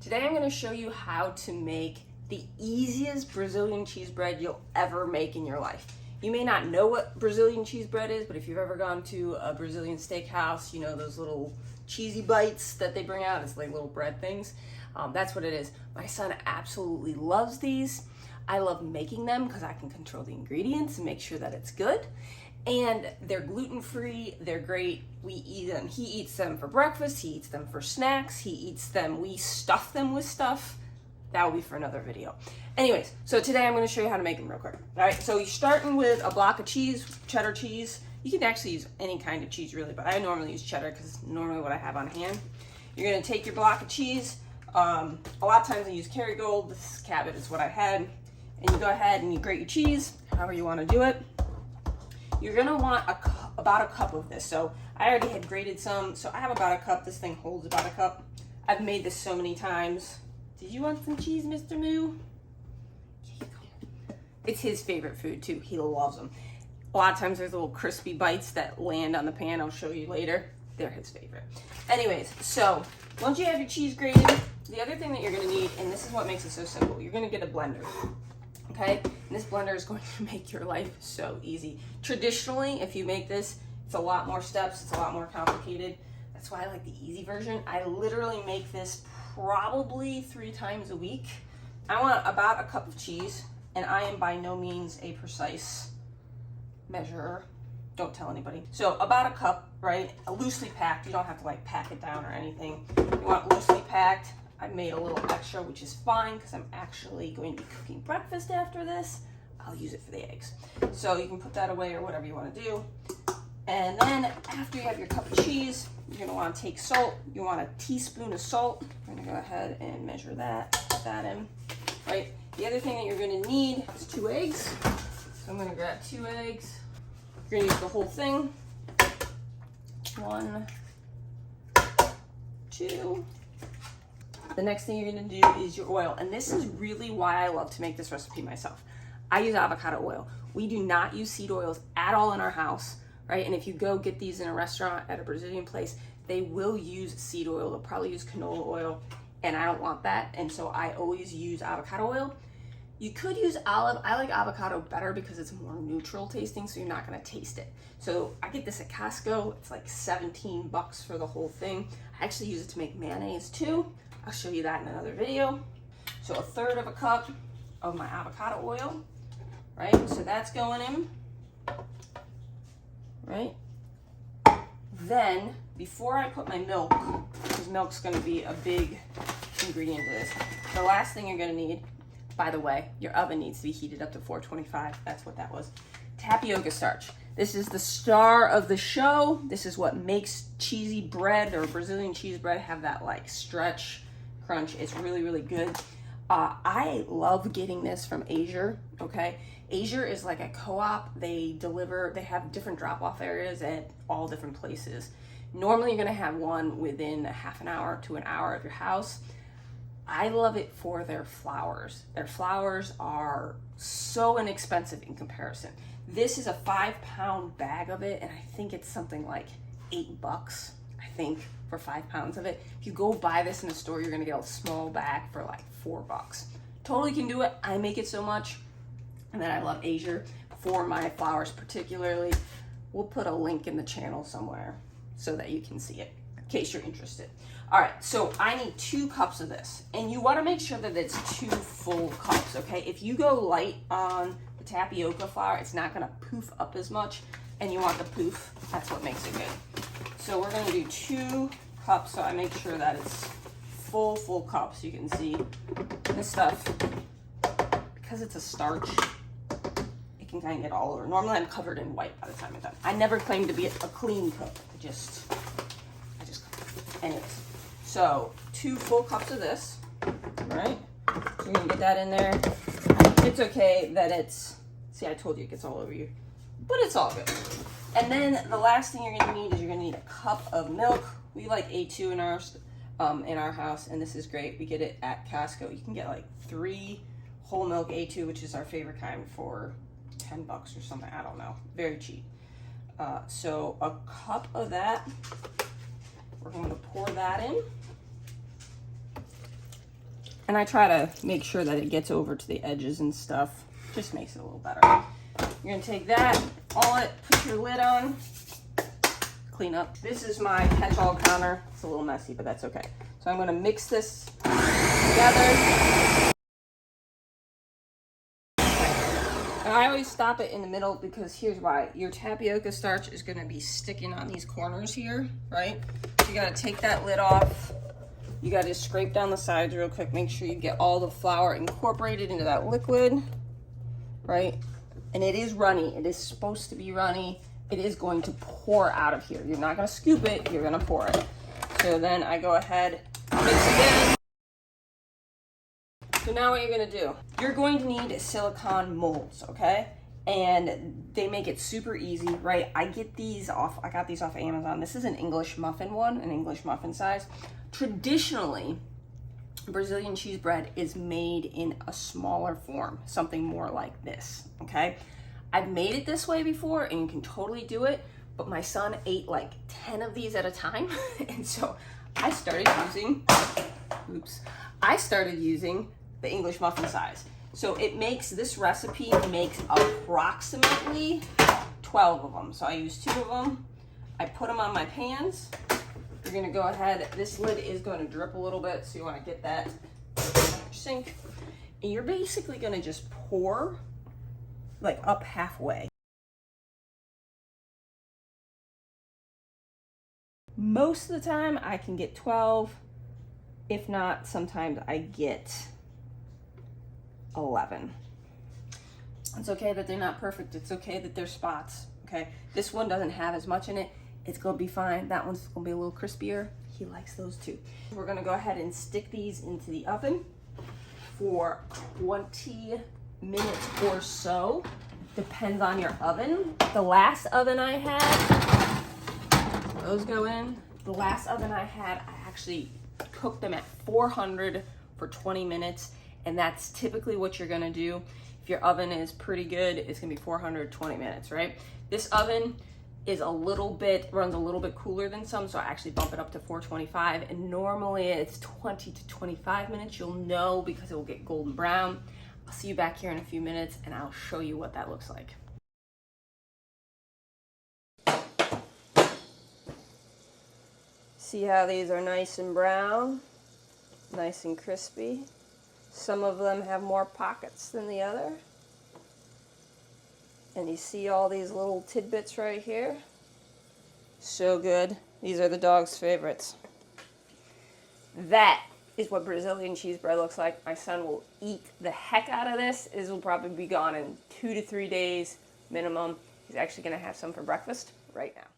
Today I'm going to show you how to make the easiest Brazilian cheese bread you'll ever make in your life. You may not know what Brazilian cheese bread is, but if you've ever gone to a Brazilian steakhouse, you know those little cheesy bites that they bring out, it's like little bread things. That's what it is. My son absolutely loves these. I love making them because I can control the ingredients and make sure that it's good. And they're gluten-free, they're great. We eat them. He eats them for breakfast, he eats them for snacks, he eats them, we stuff them with stuff. That will be for another video. Anyways, so today I'm gonna show you how to make them real quick. All right, so you're starting with a block of cheese, cheddar cheese. You can actually use any kind of cheese really, but I normally use cheddar because it's normally what I have on hand. You're gonna take your block of cheese. A lot of times I use Kerrygold. This Cabot is what I had. And you go ahead and you grate your cheese, however you wanna do it. You're gonna want about a cup of this. So I already had grated some, so I have about a cup. This thing holds about a cup. I've made this so many times. Did you want some cheese, Mr. Moo? It's his favorite food too. He loves them. A lot of times there's little crispy bites that land on the pan. I'll show you later. They're his favorite. Anyways, so once you have your cheese grated, the other thing that you're gonna need, and this is what makes it so simple, you're gonna get a blender. Okay, and this blender is going to make your life so easy. Traditionally, if you make this, it's a lot more steps, it's a lot more complicated. That's why I like the easy version. I literally make this probably 3 times a week. I want about a cup of cheese, and I am by no means a precise measurer. Don't tell anybody. So about a cup, right? Loosely packed. You don't have to like pack it down or anything. You want loosely packed. I made a little extra, which is fine because I'm actually going to be cooking breakfast after this. I'll use it for the eggs. So you can put that away or whatever you want to do. And then after you have your cup of cheese, you're going to want to take salt. You want a teaspoon of salt. I'm going to go ahead and measure that, put that in, right? The other thing that you're going to need is 2 eggs. So I'm going to grab 2 eggs. You're going to use the whole thing. 1, 2. The next thing you're gonna do is your oil. And this is really why I love to make this recipe myself. I use avocado oil. We do not use seed oils at all in our house, right? And if you go get these in a restaurant at a Brazilian place, they will use seed oil. They'll probably use canola oil, and I don't want that. And so I always use avocado oil. You could use olive. I like avocado better because it's more neutral tasting, so you're not gonna taste it. So I get this at Costco. It's like 17 bucks for the whole thing. I actually use it to make mayonnaise too. I'll show you that in another video. So 1/3 of a cup of my avocado oil, right? So that's going in, right? Then, before I put my milk, because milk's gonna be a big ingredient to this, the last thing you're gonna need, by the way, your oven needs to be heated up to 425. That's what that was. Tapioca starch. This is the star of the show. This is what makes cheesy bread or Brazilian cheese bread have that like stretch, crunch. It's really, really good. I love getting this from Asia, okay? Asia is like a co-op. They have different drop-off areas at all different places. Normally you're gonna have one within a half an hour to an hour of your house. I love it for their flours. Their flours are so inexpensive in comparison. This is a 5-pound bag of it, and I think it's something like $8, I think, for 5 pounds of it. If you go buy this in a store, you're gonna get a small bag for like $4. Totally can do it. I make it so much. And then I love Asia for my flours particularly. We'll put a link in the channel somewhere so that you can see it in case you're interested. All right, so I need 2 cups of this. And you wanna make sure that it's 2 full cups, okay? If you go light on the tapioca flour, it's not gonna poof up as much. And you want the poof, that's what makes it good. So we're gonna do 2 cups, so I make sure that it's full cups. You can see this stuff, because it's a starch, it can kind of get all over. Normally I'm covered in white by the time I'm done. I never claim to be a clean cook. I just cook. Anyways, so 2 full cups of this, right? So you're gonna get that in there. It's okay that it's, see, I told you it gets all over you, but it's all good. And then the last thing you're gonna need is you're gonna need a cup of milk. We like A2 in our house, and this is great. We get it at Costco. You can get like 3 whole milk A2, which is our favorite kind, for 10 bucks or something. I don't know. Very cheap. So a cup of that. We're going to pour that in. And I try to make sure that it gets over to the edges and stuff. Just makes it a little better. You're gonna take that, all it, put your lid on, clean up. This is my catch-all counter. It's a little messy, but that's okay. So I'm gonna mix this together. And I always stop it in the middle because here's why. Your tapioca starch is gonna be sticking on these corners here, right? So you gotta take that lid off. You gotta just scrape down the sides real quick. Make sure you get all the flour incorporated into that liquid, right? And it is runny. It is supposed to be runny. It is going to pour out of here. You're not gonna scoop it, you're gonna pour it. So then I go ahead, mix again. So now what you're gonna do, you're going to need silicone molds, okay? And they make it super easy, right? I got these off Amazon. This is an English muffin one, an English muffin size. Traditionally, Brazilian cheese bread is made in a smaller form, something more like this, okay? I've made it this way before and you can totally do it, but my son ate like 10 of these at a time. And so I started using the English muffin size. So it makes, this recipe makes approximately 12 of them. So I use 2 of them. I put them on my pans. You're gonna go ahead, this lid is going to drip a little bit, so you wanna get that sink. And you're basically gonna just pour like up halfway. Most of the time I can get 12. If not, sometimes I get 11. It's okay that they're not perfect. It's okay that there's spots, okay? This one doesn't have as much in it. It's gonna be fine. That one's gonna be a little crispier. He likes those too. We're gonna go ahead and stick these into the oven for 20 minutes or so. Depends on your oven. The last oven I had, those go in. The last oven I had, I actually cooked them at 400 for 20 minutes. And that's typically what you're gonna do. If your oven is pretty good, it's gonna be 420 minutes, right? This oven is runs a little bit cooler than some, so I actually bump it up to 425, and normally it's 20 to 25 minutes. You'll know because it will get golden brown. I'll see you back here in a few minutes and I'll show you what that looks like. See how these are nice and brown, nice and crispy. Some of them have more pockets than the other. And you see all these little tidbits right here? So good. These are the dog's favorites. That is what Brazilian cheese bread looks like. My son will eat the heck out of this. This will probably be gone in 2 to 3 days minimum. He's actually gonna have some for breakfast right now.